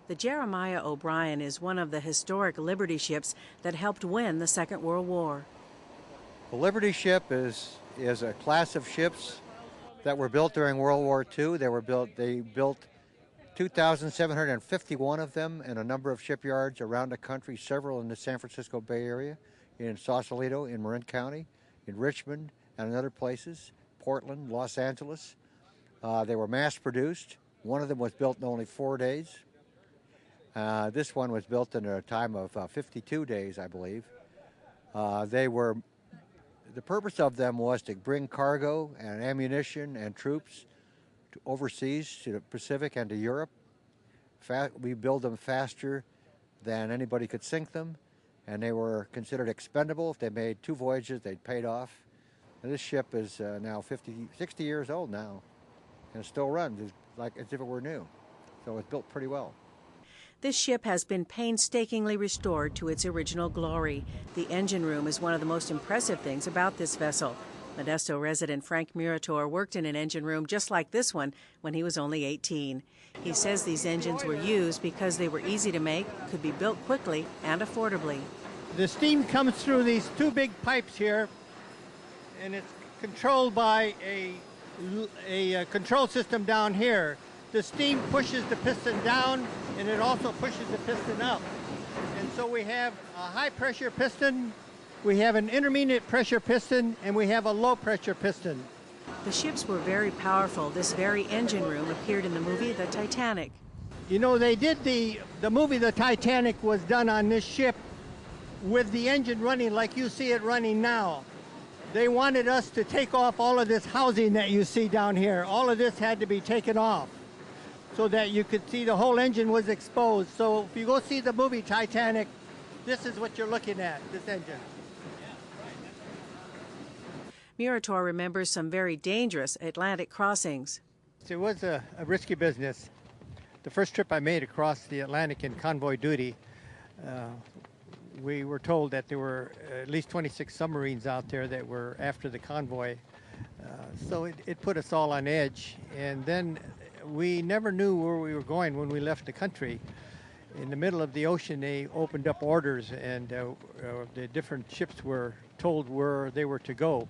The Jeremiah Obrien is one of the historic Liberty ships that helped win the Second World War. The Liberty ship is a class of ships that were built during World War II. They built 2,751 of them in a number of shipyards around the country, several in the San Francisco Bay Area, in Sausalito, in Marin County, in Richmond, and in other places, Portland, Los Angeles. They were mass produced. One of them was built in only 4 days. This one was built in a time of 52 days, I believe. The purpose of them was to bring cargo and ammunition and troops to overseas, to the Pacific and to Europe. We build them faster than anybody could sink them, and they were considered expendable. If they made 2 voyages, they'd paid off. And this ship is now 60 years old now, and it still runs like as if it were new. So it's built pretty well. This ship has been painstakingly restored to its original glory. The engine room is one of the most impressive things about this vessel. Modesto resident Frank Murator worked in an engine room just like this one when he was only 18. He says these engines were used because they were easy to make, could be built quickly and affordably. The steam comes through these 2 big pipes here, and it's controlled by a control system down here. The steam pushes the piston down, and it also pushes the piston up. And so we have a high pressure piston, we have an intermediate pressure piston, and we have a low pressure piston. The ships were very powerful. This very engine room appeared in the movie The Titanic. You know, they did the movie The Titanic was done on this ship with the engine running like you see it running now. They wanted us to take off all of this housing that you see down here. All of this had to be taken off so that you could see the whole engine was exposed. So if you go see the movie Titanic, this is what you're looking at, this engine. Murator remembers some very dangerous Atlantic crossings. It was a risky business. The first trip I made across the Atlantic in convoy duty, we were told that there were at least 26 submarines out there that were after the convoy. So it put us all on edge. And then we never knew where we were going when we left the country. In the middle of the ocean, they opened up orders, and the different ships were told where they were to go.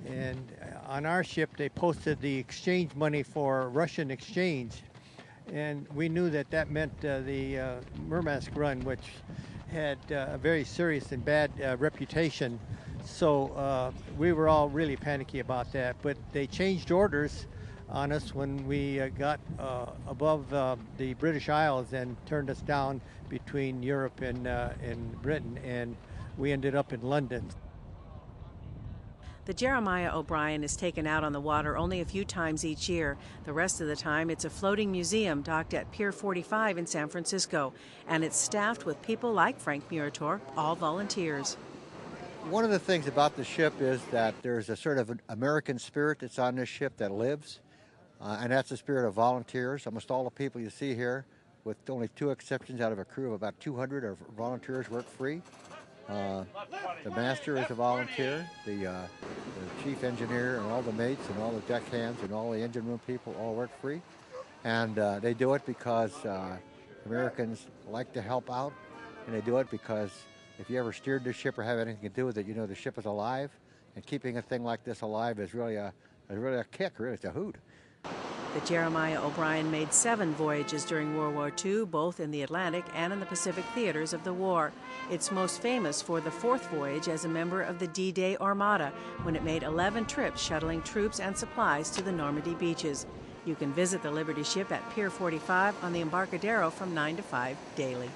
And on our ship, they posted the exchange money for Russian exchange. And we knew that that meant the Murmansk run, which had a very serious and bad reputation. So we were all really panicky about that. But they changed orders on us when we got above the British Isles and turned us down between Europe and Britain, and we ended up in London. The Jeremiah Obrien is taken out on the water only a few times each year. The rest of the time, it's a floating museum docked at Pier 45 in San Francisco, and it's staffed with people like Frank Murator, all volunteers. One of the things about the ship is that there's a sort of an American spirit that's on this ship that lives, and that's the spirit of volunteers. Almost all the people you see here, with only 2 exceptions out of a crew of about 200, are volunteers, work free. The master is a volunteer, the chief engineer and all the mates and all the deck hands and all the engine room people all work free. And they do it because Americans like to help out, and they do it because if you ever steered this ship or have anything to do with it, you know the ship is alive, and keeping a thing like this alive is really a kick, really. It's a hoot. The Jeremiah Obrien made 7 voyages during World War II, both in the Atlantic and in the Pacific theaters of the war. It's most famous for the 4th voyage as a member of the D-Day Armada, when it made 11 trips shuttling troops and supplies to the Normandy beaches. You can visit the Liberty ship at Pier 45 on the Embarcadero from 9 to 5 daily.